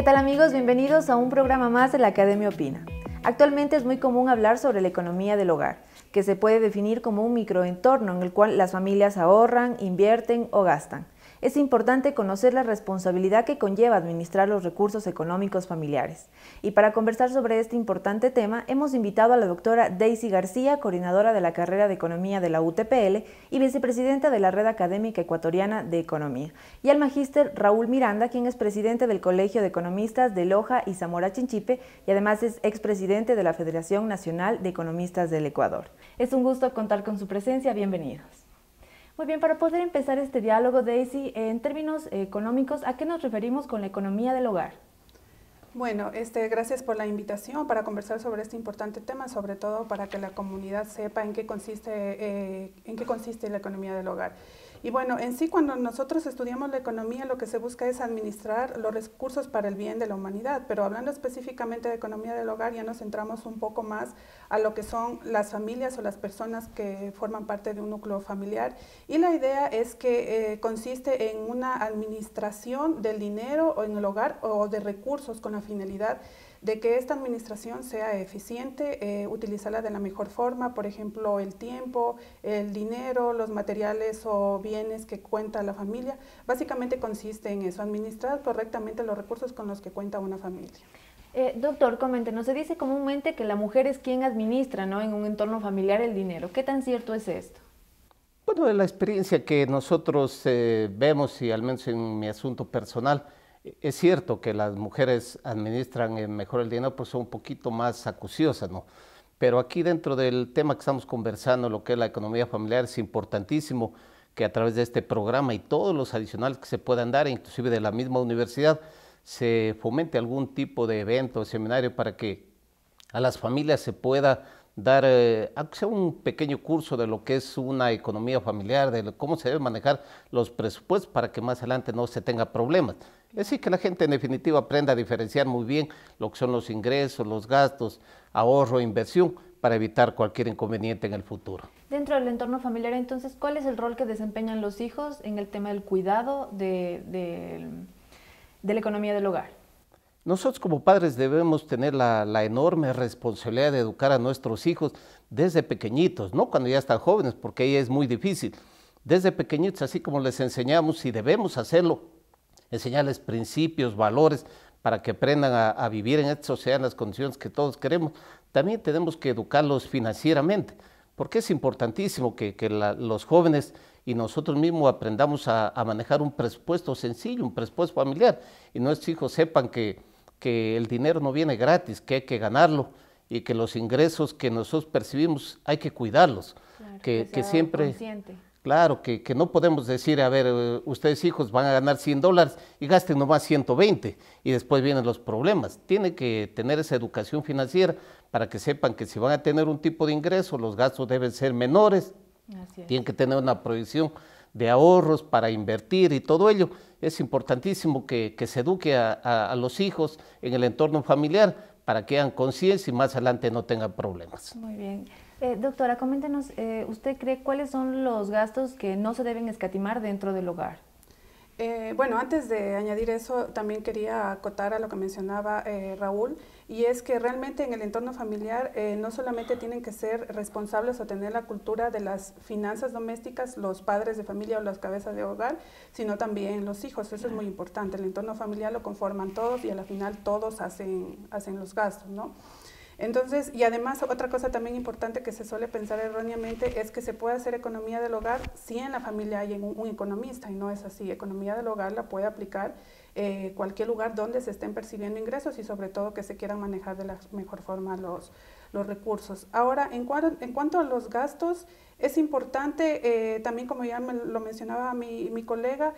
¿Qué tal amigos? Bienvenidos a un programa más de la Academia Opina. Actualmente es muy común hablar sobre la economía del hogar, que se puede definir como un microentorno en el cual las familias ahorran, invierten o gastan. Es importante conocer la responsabilidad que conlleva administrar los recursos económicos familiares. Y para conversar sobre este importante tema, hemos invitado a la doctora Daisy García, coordinadora de la carrera de Economía de la UTPL y vicepresidenta de la Red Académica Ecuatoriana de Economía, y al magíster Raúl Miranda, quien es presidente del Colegio de Economistas de Loja y Zamora Chinchipe y además es expresidente de la Federación Nacional de Economistas del Ecuador. Es un gusto contar con su presencia, bienvenidos. Muy bien, para poder empezar este diálogo, Daisy, en términos económicos, ¿a qué nos referimos con la economía del hogar? Bueno, gracias por la invitación para conversar sobre este importante tema, sobre todo para que la comunidad sepa en qué consiste la economía del hogar. Y bueno, en sí cuando nosotros estudiamos la economía lo que se busca es administrar los recursos para el bien de la humanidad, pero hablando específicamente de economía del hogar ya nos centramos un poco más a lo que son las familias o las personas que forman parte de un núcleo familiar, y la idea es que consiste en una administración del dinero o en el hogar o de recursos con la finalidad de que esta administración sea eficiente, utilizarla de la mejor forma, por ejemplo, el tiempo, el dinero, los materiales o bienes que cuenta la familia. Básicamente consiste en eso, administrar correctamente los recursos con los que cuenta una familia. Doctor, coméntenos, se dice comúnmente que la mujer es quien administra, ¿no?, en un entorno familiar el dinero. ¿Qué tan cierto es esto? Bueno, de la experiencia que nosotros vemos, y al menos en mi asunto personal, es cierto que las mujeres administran mejor el dinero, pues son un poquito más acuciosas, ¿no? Pero aquí dentro del tema que estamos conversando, lo que es la economía familiar, es importantísimo que a través de este programa y todos los adicionales que se puedan dar, inclusive de la misma universidad, se fomente algún tipo de evento o seminario para que a las familias se pueda dar, aunque sea un pequeño curso de lo que es una economía familiar, de cómo se deben manejar los presupuestos para que más adelante no se tenga problemas. Es decir, que la gente en definitiva aprenda a diferenciar muy bien lo que son los ingresos, los gastos, ahorro, inversión, para evitar cualquier inconveniente en el futuro. Dentro del entorno familiar, entonces, ¿cuál es el rol que desempeñan los hijos en el tema del cuidado de la economía del hogar? Nosotros como padres debemos tener la enorme responsabilidad de educar a nuestros hijos desde pequeñitos, no cuando ya están jóvenes, porque ahí es muy difícil. Desde pequeñitos, así como les enseñamos, y debemos hacerlo, enseñarles principios, valores, para que aprendan a vivir en esta sociedad en las condiciones que todos queremos. También tenemos que educarlos financieramente, porque es importantísimo que los jóvenes y nosotros mismos aprendamos a manejar un presupuesto sencillo, un presupuesto familiar, y nuestros hijos sepan que el dinero no viene gratis, que hay que ganarlo, y que los ingresos que nosotros percibimos hay que cuidarlos. Claro, que siempre... consciente. Claro, que no podemos decir, a ver, ustedes hijos van a ganar $100 y gasten nomás 120 y después vienen los problemas. Tiene que tener esa educación financiera para que sepan que si van a tener un tipo de ingreso, los gastos deben ser menores. Así es. Tienen que tener una proyección de ahorros para invertir y todo ello. Es importantísimo que se eduque a los hijos en el entorno familiar para que hagan conciencia y más adelante no tengan problemas. Muy bien. Doctora, coméntenos, ¿usted cree cuáles son los gastos que no se deben escatimar dentro del hogar? Bueno, antes de añadir eso, también quería acotar a lo que mencionaba Raúl, y es que realmente en el entorno familiar no solamente tienen que ser responsables o tener la cultura de las finanzas domésticas, los padres de familia o las cabezas de hogar, sino también los hijos. Eso es muy importante. El entorno familiar lo conforman todos y a la final todos hacen los gastos, ¿no? Entonces, y además otra cosa también importante que se suele pensar erróneamente es que se puede hacer economía del hogar si en la familia hay un economista, y no es así. Economía del hogar la puede aplicar cualquier lugar donde se estén percibiendo ingresos y sobre todo que se quieran manejar de la mejor forma los recursos. Ahora, en cuanto a los gastos, es importante también, como ya lo mencionaba mi colega,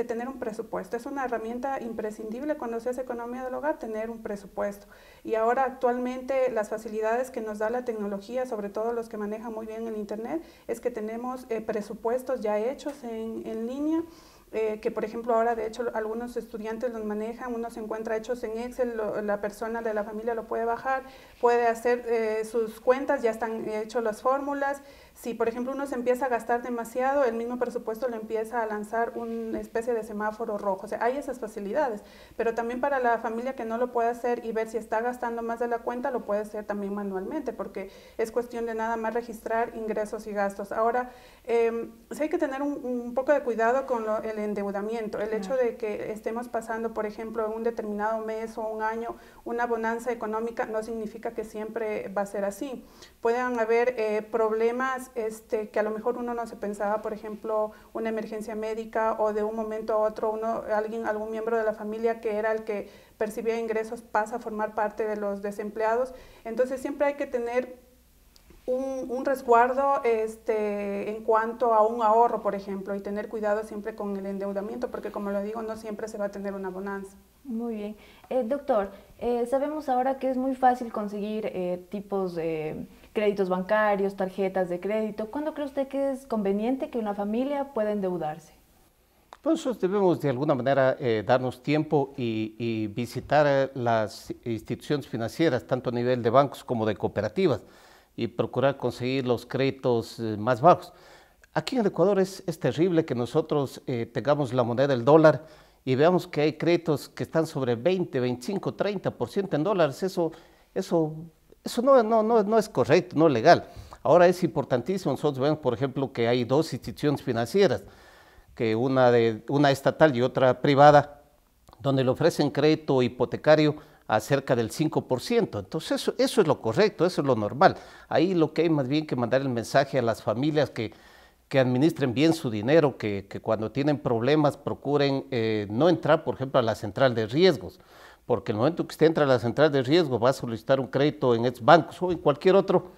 tener un presupuesto. Es una herramienta imprescindible cuando se hace economía del hogar, tener un presupuesto. Y ahora actualmente las facilidades que nos da la tecnología, sobre todo los que manejan muy bien el internet, es que tenemos presupuestos ya hechos en línea, que por ejemplo ahora de hecho algunos estudiantes los manejan, uno se encuentra hechos en Excel, la persona de la familia lo puede bajar, puede hacer sus cuentas, ya están hechas las fórmulas, Si, por ejemplo, uno se empieza a gastar demasiado, el mismo presupuesto le empieza a lanzar una especie de semáforo rojo. O sea, hay esas facilidades, pero también para la familia que no lo puede hacer y ver si está gastando más de la cuenta, lo puede hacer también manualmente, porque es cuestión de nada más registrar ingresos y gastos. Ahora, sí hay que tener un poco de cuidado con el endeudamiento. El hecho de que estemos pasando, por ejemplo, en un determinado mes o un año, una bonanza económica, no significa que siempre va a ser así. Pueden haber problemas que a lo mejor uno no se pensaba, por ejemplo, una emergencia médica o de un momento a otro algún miembro de la familia que era el que percibía ingresos pasa a formar parte de los desempleados. Entonces siempre hay que tener un resguardo en cuanto a un ahorro, por ejemplo, y tener cuidado siempre con el endeudamiento, porque como lo digo, no siempre se va a tener una bonanza. Muy bien. Doctor, sabemos ahora que es muy fácil conseguir tipos de créditos bancarios, tarjetas de crédito. ¿Cuándo cree usted que es conveniente que una familia pueda endeudarse? Pues nosotros debemos de alguna manera darnos tiempo y visitar las instituciones financieras, tanto a nivel de bancos como de cooperativas, y procurar conseguir los créditos más bajos. Aquí en el Ecuador es terrible que nosotros tengamos la moneda del dólar y veamos que hay créditos que están sobre 20, 25, 30% en dólares. Eso no es correcto, no es legal. Ahora es importantísimo, nosotros vemos, por ejemplo, que hay dos instituciones financieras, que una estatal y otra privada, donde le ofrecen crédito hipotecario a cerca del 5%. Entonces eso es lo correcto, eso es lo normal. Ahí lo que hay más bien que mandar el mensaje a las familias que administren bien su dinero, que cuando tienen problemas procuren no entrar, por ejemplo, a la central de riesgos, porque el momento que usted entra a la central de riesgos va a solicitar un crédito en estos bancos o en cualquier otro,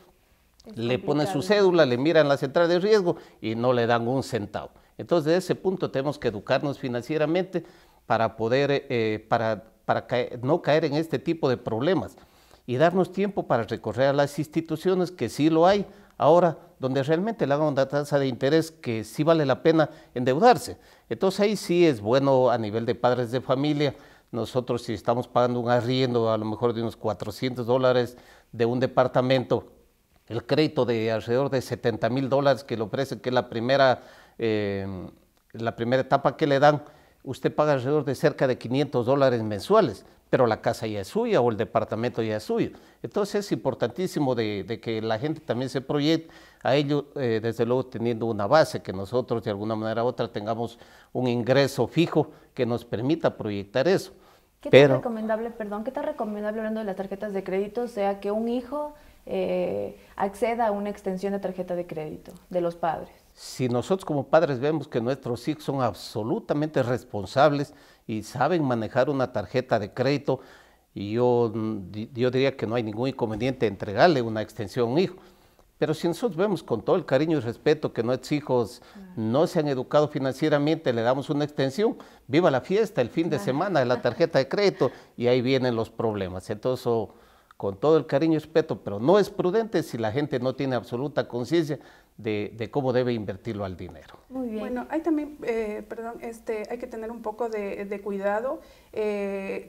le ponen su cédula, le miran la central de riesgo y no le dan un centavo. Entonces, desde ese punto tenemos que educarnos financieramente para poder, no caer en este tipo de problemas y darnos tiempo para recorrer a las instituciones que sí lo hay ahora, donde realmente le hagan una tasa de interés que sí vale la pena endeudarse. Entonces ahí sí es bueno a nivel de padres de familia. Nosotros si estamos pagando un arriendo a lo mejor de unos $400 de un departamento, el crédito de alrededor de $70,000 que le ofrecen, que es la primera etapa que le dan, usted paga alrededor de cerca de $500 mensuales, pero la casa ya es suya o el departamento ya es suyo. Entonces es importantísimo de que la gente también se proyecte a ello, desde luego teniendo una base, que nosotros de alguna manera u otra tengamos un ingreso fijo que nos permita proyectar eso. ¿Qué tan recomendable, hablando de las tarjetas de crédito, sea que un hijo acceda a una extensión de tarjeta de crédito de los padres? Si nosotros como padres vemos que nuestros hijos son absolutamente responsables y saben manejar una tarjeta de crédito, y yo diría que no hay ningún inconveniente en entregarle una extensión a un hijo. Pero si nosotros vemos con todo el cariño y respeto que nuestros hijos no se han educado financieramente, le damos una extensión, viva la fiesta, el fin de semana de la tarjeta de crédito, y ahí vienen los problemas. Entonces, con todo el cariño y respeto, pero no es prudente si la gente no tiene absoluta conciencia de cómo debe invertirlo al dinero. Muy bien. Bueno, hay también, hay que tener un poco de cuidado,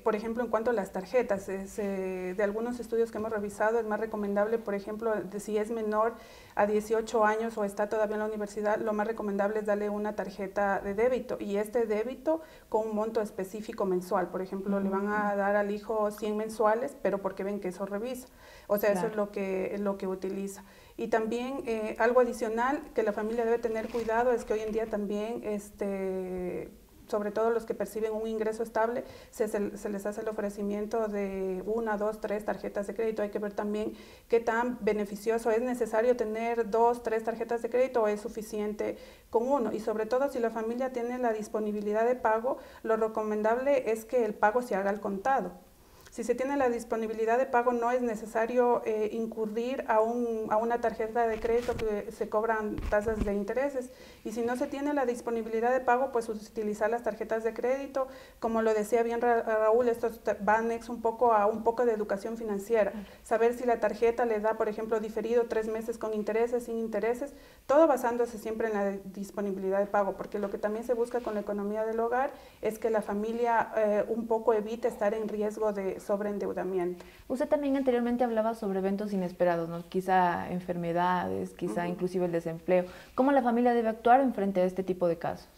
por ejemplo, en cuanto a las tarjetas. De algunos estudios que hemos revisado, es más recomendable, por ejemplo, si es menor a 18 años o está todavía en la universidad, lo más recomendable es darle una tarjeta de débito, y este débito con un monto específico mensual. Por ejemplo, le van a dar al hijo 100 mensuales, pero porque ven que eso revisa. O sea, claro, eso es lo que utiliza. Y también algo adicional que la familia debe tener cuidado es que hoy en día también, sobre todo los que perciben un ingreso estable, se les hace el ofrecimiento de 1, 2, 3 tarjetas de crédito. Hay que ver también qué tan beneficioso es. ¿Necesario tener 2, 3 tarjetas de crédito o es suficiente con uno? Y sobre todo si la familia tiene la disponibilidad de pago, lo recomendable es que el pago se haga al contado. Si se tiene la disponibilidad de pago, no es necesario incurrir a una tarjeta de crédito que se cobran tasas de intereses. Y si no se tiene la disponibilidad de pago, pues utilizar las tarjetas de crédito. Como lo decía bien Raúl, esto va anexo un poco de educación financiera. Saber si la tarjeta le da, por ejemplo, diferido 3 meses con intereses, sin intereses, todo basándose siempre en la disponibilidad de pago, porque lo que también se busca con la economía del hogar es que la familia un poco evite estar en riesgo de sobreendeudamiento. Usted también anteriormente hablaba sobre eventos inesperados, ¿no? Quizá enfermedades, quizá inclusive el desempleo. ¿Cómo la familia debe actuar en frente a este tipo de casos?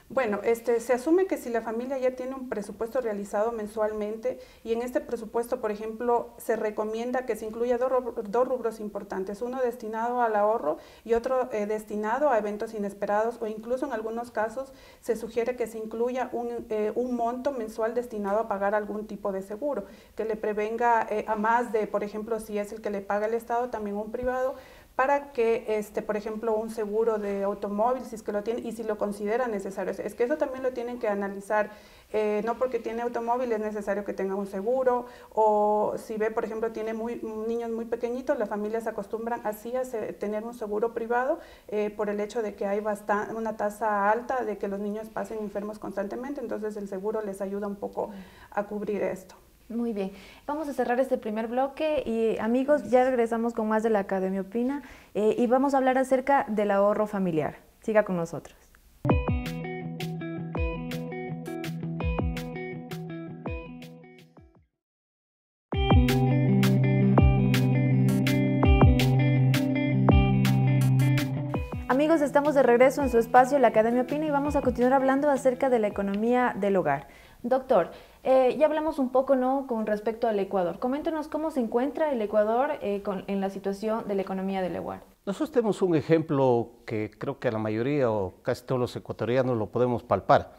Bueno, se asume que si la familia ya tiene un presupuesto realizado mensualmente y en este presupuesto, por ejemplo, se recomienda que se incluya dos rubros importantes, uno destinado al ahorro y otro destinado a eventos inesperados, o incluso en algunos casos se sugiere que se incluya un monto mensual destinado a pagar algún tipo de seguro, que le prevenga a más de, por ejemplo, si es el que le paga el Estado, también un privado, para que, por ejemplo, un seguro de automóvil, si es que lo tiene y si lo considera necesario. Es que eso también lo tienen que analizar, no porque tiene automóvil es necesario que tenga un seguro, o si ve, por ejemplo, tiene niños muy pequeñitos, las familias se acostumbran así a tener un seguro privado por el hecho de que hay una tasa alta de que los niños pasen enfermos constantemente, entonces el seguro les ayuda un poco a cubrir esto. Muy bien, vamos a cerrar este primer bloque y amigos, ya regresamos con más de la Academia Opina y vamos a hablar acerca del ahorro familiar. Siga con nosotros. Amigos, estamos de regreso en su espacio, la Academia Opina, y vamos a continuar hablando acerca de la economía del hogar. Doctor, ya hablamos un poco, ¿no?, con respecto al Ecuador. Coméntenos cómo se encuentra el Ecuador en la situación de la economía del hogar. Nosotros tenemos un ejemplo que creo que la mayoría o casi todos los ecuatorianos lo podemos palpar.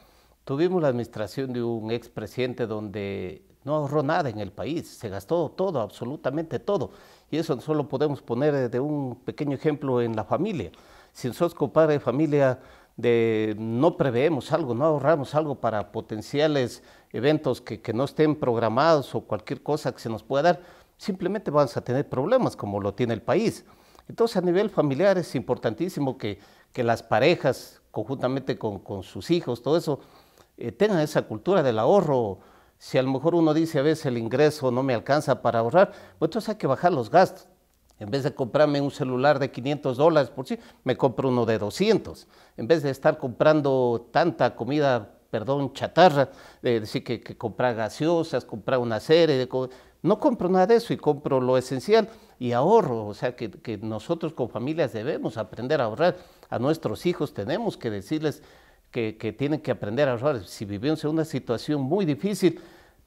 Tuvimos la administración de un expresidente donde no ahorró nada en el país, se gastó todo, absolutamente todo. Y eso solo podemos poner de un pequeño ejemplo en la familia. Si nosotros como padre de familia no preveemos algo, no ahorramos algo para potenciales eventos que no estén programados o cualquier cosa que se nos pueda dar, simplemente vamos a tener problemas como lo tiene el país. Entonces a nivel familiar es importantísimo que las parejas conjuntamente con sus hijos, todo eso, tengan esa cultura del ahorro. Si a lo mejor uno dice a veces el ingreso no me alcanza para ahorrar, pues entonces hay que bajar los gastos. En vez de comprarme un celular de $500 por sí, me compro uno de 200. En vez de estar comprando tanta comida, chatarra, decir que comprar gaseosas, comprar una serie de cosas, no compro nada de eso y compro lo esencial y ahorro. O sea que nosotros como familias debemos aprender a ahorrar. A nuestros hijos tenemos que decirles que tienen que aprender a ahorrar. Si vivimos en una situación muy difícil,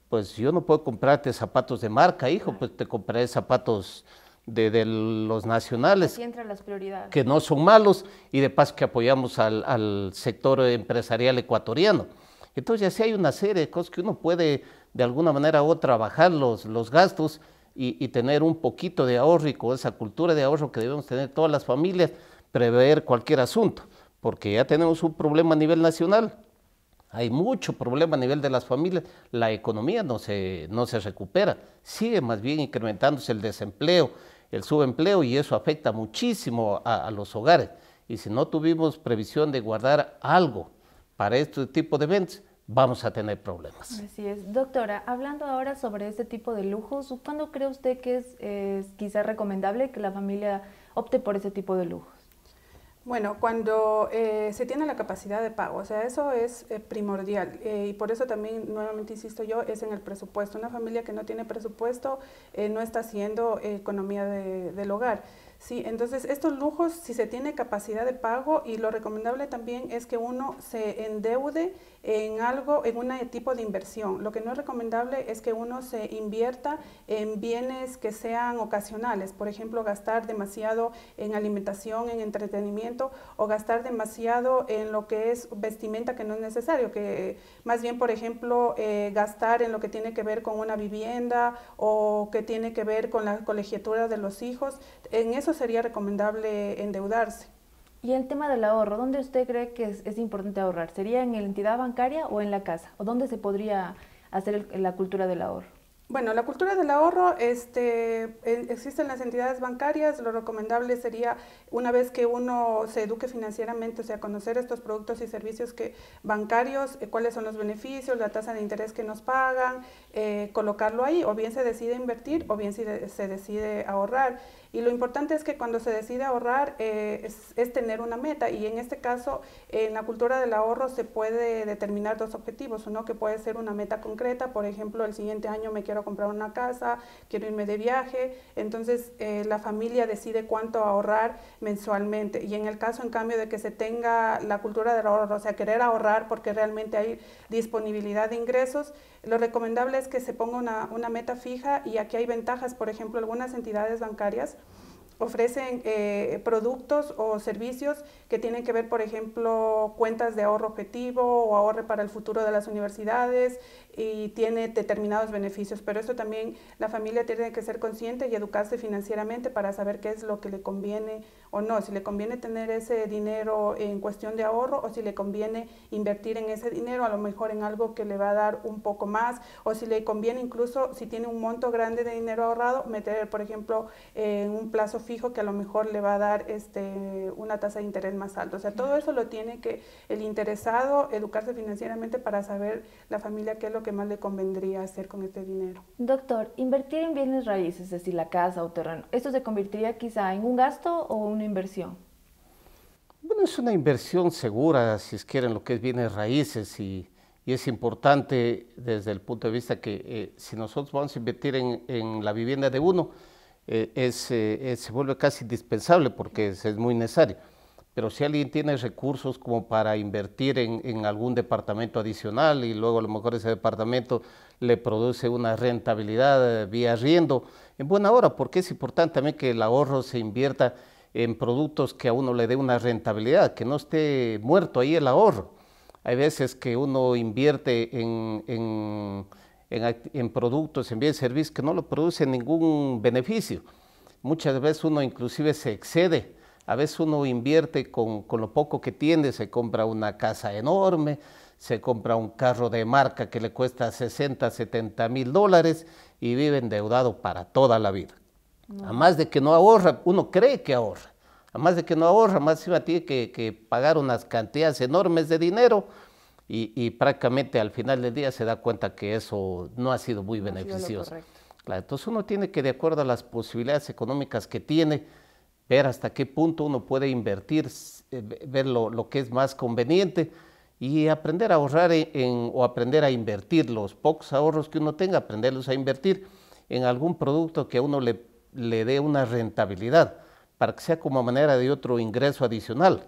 pues yo no puedo comprarte zapatos de marca, hijo, pues te compraré zapatos de los nacionales, aquí entran las prioridades, que no son malos, y de paso que apoyamos al sector empresarial ecuatoriano. Entonces ya sí hay una serie de cosas que uno puede de alguna manera u otra bajar los gastos y tener un poquito de ahorro, y con esa cultura de ahorro que debemos tener todas las familias, prever cualquier asunto, porque ya tenemos un problema a nivel nacional. Hay mucho problema a nivel de las familias, la economía no se recupera, sigue más bien incrementándose el desempleo, el subempleo, y eso afecta muchísimo a los hogares. Y si no tuvimos previsión de guardar algo para este tipo de eventos, vamos a tener problemas. Así es. Doctora, hablando ahora sobre este tipo de lujos, ¿cuándo cree usted que es quizás recomendable que la familia opte por ese tipo de lujos? Bueno, cuando se tiene la capacidad de pago, o sea, eso es primordial, y por eso también, nuevamente insisto yo, es en el presupuesto. Una familia que no tiene presupuesto no está haciendo economía del hogar. Sí, entonces estos lujos, si se tiene capacidad de pago, y lo recomendable también es que uno se endeude en algo, en un tipo de inversión. Lo que no es recomendable es que uno se invierta en bienes que sean ocasionales, por ejemplo, gastar demasiado en alimentación, en entretenimiento, o gastar demasiado en lo que es vestimenta que no es necesario, que más bien, por ejemplo, gastar en lo que tiene que ver con una vivienda o que tiene que ver con la colegiatura de los hijos. En eso sería recomendable endeudarse. Y el tema del ahorro, ¿dónde usted cree que es importante ahorrar? ¿Sería en la entidad bancaria o en la casa? ¿O dónde se podría hacer la cultura del ahorro? Bueno, la cultura del ahorro existen las entidades bancarias. Lo recomendable sería, una vez que uno se eduque financieramente, o sea, conocer estos productos y servicios bancarios, cuáles son los beneficios, la tasa de interés que nos pagan, colocarlo ahí, o bien se decide invertir o bien se decide ahorrar. Y lo importante es que cuando se decide ahorrar es tener una meta, y en este caso en la cultura del ahorro se puede determinar dos objetivos. Uno que puede ser una meta concreta, por ejemplo, el siguiente año me quiero quiero comprar una casa, quiero irme de viaje, entonces la familia decide cuánto ahorrar mensualmente. Y en el caso, en cambio, de que se tenga la cultura del ahorro, o sea, querer ahorrar porque realmente hay disponibilidad de ingresos, lo recomendable es que se ponga una meta fija, y aquí hay ventajas. Por ejemplo, algunas entidades bancarias ofrecen productos o servicios que tienen que ver, por ejemplo, cuentas de ahorro objetivo o ahorro para el futuro de las universidades, y tiene determinados beneficios, pero eso también la familia tiene que ser consciente y educarse financieramente para saber qué es lo que le conviene o no, si le conviene tener ese dinero en cuestión de ahorro, o si le conviene invertir en ese dinero a lo mejor en algo que le va a dar un poco más, o si le conviene, incluso si tiene un monto grande de dinero ahorrado, meter, por ejemplo, en un plazo fijo que a lo mejor le va a dar una tasa de interés más alta. O sea, todo eso lo tiene que el interesado educarse financieramente para saber la familia qué es lo que más le convendría hacer con este dinero. Doctor, invertir en bienes raíces, es decir, la casa o terreno, ¿esto se convertiría quizá en un gasto o una inversión? Bueno, es una inversión segura, si es quieren, lo que es bienes raíces, y es importante desde el punto de vista que si nosotros vamos a invertir en la vivienda de uno, se vuelve casi indispensable porque es muy necesario. Pero si alguien tiene recursos como para invertir en algún departamento adicional, y luego a lo mejor ese departamento le produce una rentabilidad vía arriendo, en buena hora, porque es importante también que el ahorro se invierta en productos que a uno le dé una rentabilidad, que no esté muerto ahí el ahorro. Hay veces que uno invierte en productos, en bienes y servicios que no le producen ningún beneficio. Muchas veces uno inclusive se excede. A veces uno invierte con lo poco que tiene, se compra una casa enorme, se compra un carro de marca que le cuesta 60, 70 mil dólares y vive endeudado para toda la vida. No. Además de que no ahorra, uno cree que ahorra. Además de que no ahorra, más encima tiene que pagar unas cantidades enormes de dinero, y prácticamente al final del día se da cuenta que eso no ha sido muy beneficioso. Claro, entonces uno tiene que, de acuerdo a las posibilidades económicas que tiene, ver hasta qué punto uno puede invertir, ver lo que es más conveniente, y aprender a ahorrar o aprender a invertir los pocos ahorros que uno tenga, aprenderlos a invertir en algún producto que a uno le dé una rentabilidad, para que sea como manera de otro ingreso adicional.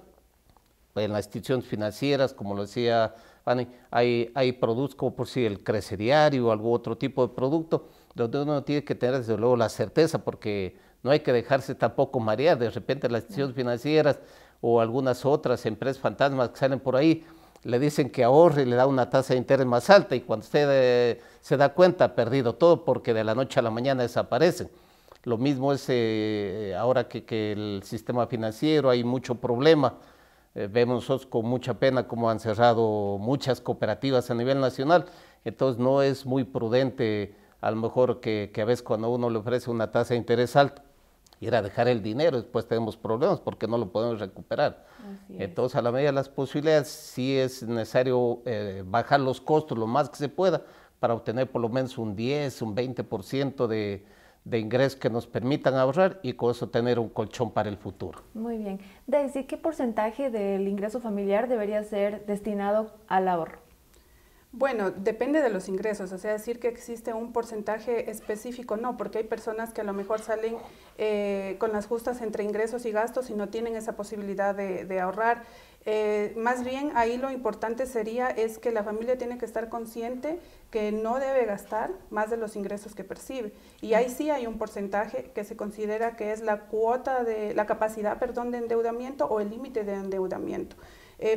En las instituciones financieras, como lo decía Fanny, hay productos como por si el crecidiario o algún otro tipo de producto, donde uno tiene que tener desde luego la certeza, porque no hay que dejarse tampoco marear. De repente las instituciones financieras o algunas otras empresas fantasmas que salen por ahí, le dicen que ahorre y le da una tasa de interés más alta, y cuando usted se da cuenta, ha perdido todo, porque de la noche a la mañana desaparecen. Lo mismo es ahora que el sistema financiero hay mucho problema. Vemos nosotros con mucha pena cómo han cerrado muchas cooperativas a nivel nacional. Entonces no es muy prudente, a lo mejor, que a veces cuando uno le ofrece una tasa de interés alta, ir a dejar el dinero, después tenemos problemas porque no lo podemos recuperar. Entonces, a la medida de las posibilidades, sí es necesario bajar los costos lo más que se pueda, para obtener por lo menos un 10, un 20% de ingresos que nos permitan ahorrar, y con eso tener un colchón para el futuro. Muy bien. Daisy, ¿qué porcentaje del ingreso familiar debería ser destinado al ahorro? Bueno, depende de los ingresos, o sea, decir que existe un porcentaje específico, no, porque hay personas que a lo mejor salen con las justas entre ingresos y gastos y no tienen esa posibilidad de ahorrar. Más bien ahí lo importante es que la familia tiene que estar consciente que no debe gastar más de los ingresos que percibe, y ahí sí hay un porcentaje que se considera que es la capacidad de endeudamiento o el límite de endeudamiento.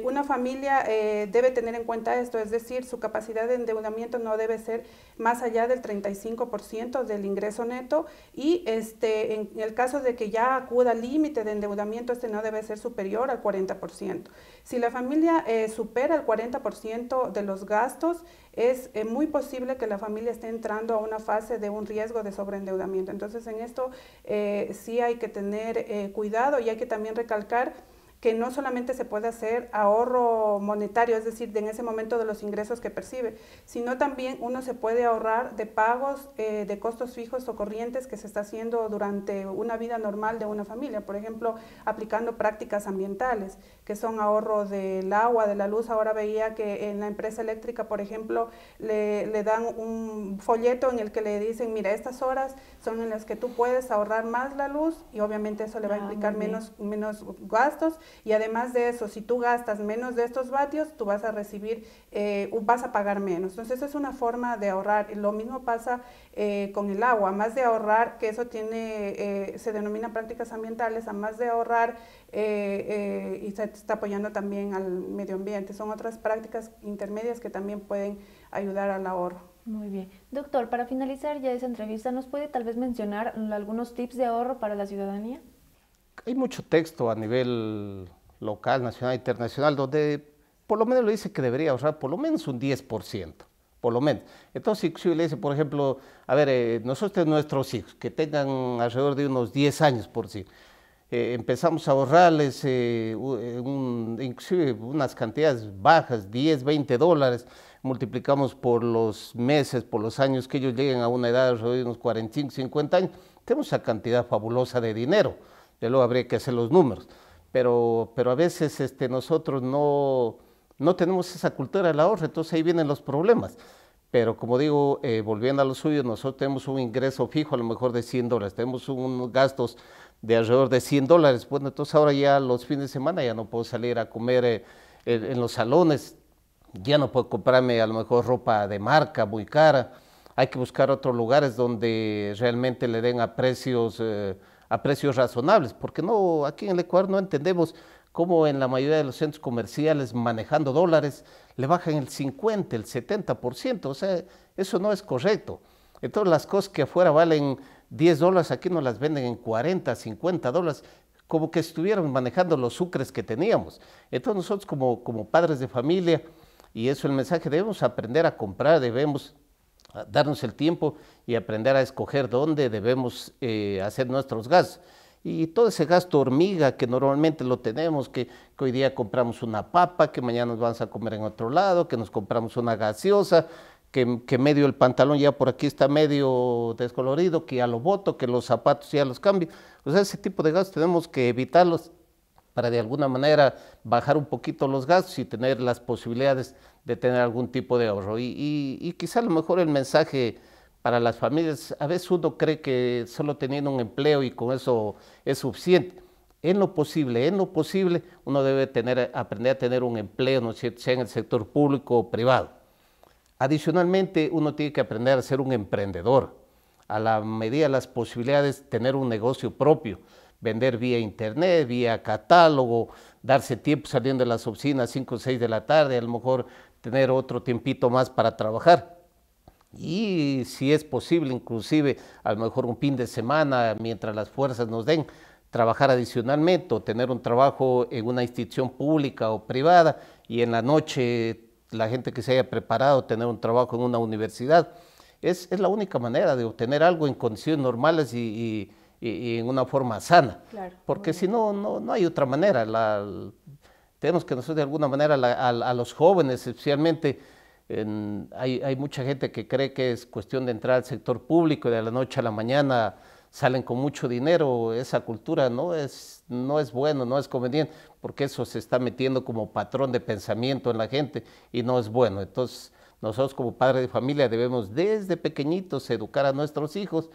Una familia debe tener en cuenta esto, es decir, su capacidad de endeudamiento no debe ser más allá del 35% del ingreso neto, y en el caso de que ya acuda al límite de endeudamiento, no debe ser superior al 40%. Si la familia supera el 40% de los gastos, es muy posible que la familia esté entrando a una fase de un riesgo de sobreendeudamiento. Entonces, en esto sí hay que tener cuidado, y hay que también recalcar que no solamente se puede hacer ahorro monetario, es decir, en ese momento de los ingresos que percibe, sino también uno se puede ahorrar de pagos de costos fijos o corrientes que se está haciendo durante una vida normal de una familia, por ejemplo, aplicando prácticas ambientales, que son ahorro del agua, de la luz. Ahora veía que en la empresa eléctrica, por ejemplo, le dan un folleto en el que le dicen, mira, estas horas son en las que tú puedes ahorrar más la luz, y obviamente eso le va a implicar menos gastos, y además de eso, si tú gastas menos de estos vatios, tú vas a recibir, vas a pagar menos. Entonces es una forma de ahorrar. Lo mismo pasa con el agua, más de ahorrar, que eso tiene, se denomina prácticas ambientales, a más de ahorrar y se está apoyando también al medio ambiente. Son otras prácticas intermedias que también pueden ayudar al ahorro. Muy bien. Doctor, para finalizar ya esa entrevista, ¿nos puede tal vez mencionar algunos tips de ahorro para la ciudadanía? Hay mucho texto a nivel local, nacional, internacional, donde por lo menos le dice que debería ahorrar por lo menos un 10%, por lo menos. Entonces, si le dice, por ejemplo, a ver, nosotros nuestros hijos, que tengan alrededor de unos 10 años por sí, empezamos a ahorrarles inclusive unas cantidades bajas, 10, 20 dólares, multiplicamos por los meses, por los años que ellos lleguen a una edad alrededor de unos 45, 50 años, tenemos esa cantidad fabulosa de dinero. De luego habría que hacer los números, pero a veces nosotros no tenemos esa cultura del ahorro, entonces ahí vienen los problemas. Pero como digo, volviendo a lo suyo, nosotros tenemos un ingreso fijo a lo mejor de 100 dólares, tenemos unos gastos de alrededor de 100 dólares, bueno, entonces ahora ya los fines de semana ya no puedo salir a comer en los salones, ya no puedo comprarme a lo mejor ropa de marca muy cara, hay que buscar otros lugares donde realmente le den a precios razonables, porque no, aquí en el Ecuador no entendemos cómo en la mayoría de los centros comerciales manejando dólares le bajan el 50, el 70%, o sea, eso no es correcto. Entonces las cosas que afuera valen 10 dólares, aquí nos las venden en 40, 50 dólares, como que estuvieran manejando los sucres que teníamos. Entonces nosotros como padres de familia, y eso es el mensaje, debemos aprender a comprar, debemos darnos el tiempo y aprender a escoger dónde debemos hacer nuestros gastos. Y todo ese gasto hormiga que normalmente lo tenemos, que hoy día compramos una papa, que mañana nos vamos a comer en otro lado, que nos compramos una gaseosa, que medio el pantalón ya por aquí está medio descolorido, que ya lo boto, que los zapatos ya los cambio. O sea, ese tipo de gastos tenemos que evitarlos para de alguna manera bajar un poquito los gastos y tener las posibilidades de tener algún tipo de ahorro. Y quizá a lo mejor el mensaje para las familias, a veces uno cree que solo teniendo un empleo y con eso es suficiente. En lo posible, uno debe aprender a tener un empleo, ¿no es cierto?, sea en el sector público o privado. Adicionalmente, uno tiene que aprender a ser un emprendedor, a la medida de las posibilidades, tener un negocio propio, vender vía internet, vía catálogo, darse tiempo saliendo de las oficinas 5 o 6 de la tarde, a lo mejor tener otro tiempito más para trabajar. Y si es posible, inclusive a lo mejor un fin de semana, mientras las fuerzas nos den, trabajar adicionalmente o tener un trabajo en una institución pública o privada y en la noche la gente que se haya preparado tener un trabajo en una universidad. Es la única manera de obtener algo en condiciones normales y en una forma sana, claro, porque si no, no hay otra manera. Tenemos que nosotros de alguna manera a los jóvenes especialmente, hay mucha gente que cree que es cuestión de entrar al sector público y de la noche a la mañana salen con mucho dinero. Esa cultura no es bueno, no es conveniente, porque eso se está metiendo como patrón de pensamiento en la gente y no es bueno. Entonces nosotros como padres de familia debemos desde pequeñitos educar a nuestros hijos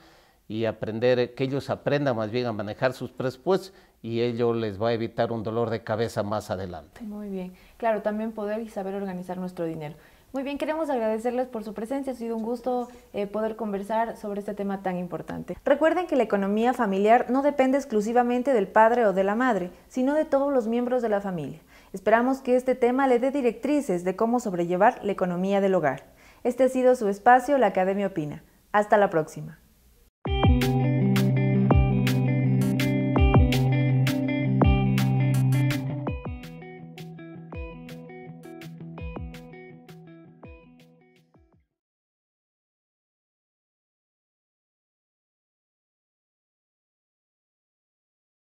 y que ellos aprendan más bien a manejar sus presupuestos, y ello les va a evitar un dolor de cabeza más adelante. Muy bien, claro, también poder y saber organizar nuestro dinero. Muy bien, queremos agradecerles por su presencia, ha sido un gusto poder conversar sobre este tema tan importante. Recuerden que la economía familiar no depende exclusivamente del padre o de la madre, sino de todos los miembros de la familia. Esperamos que este tema le dé directrices de cómo sobrellevar la economía del hogar. Este ha sido su espacio, la Academia Opina. Hasta la próxima.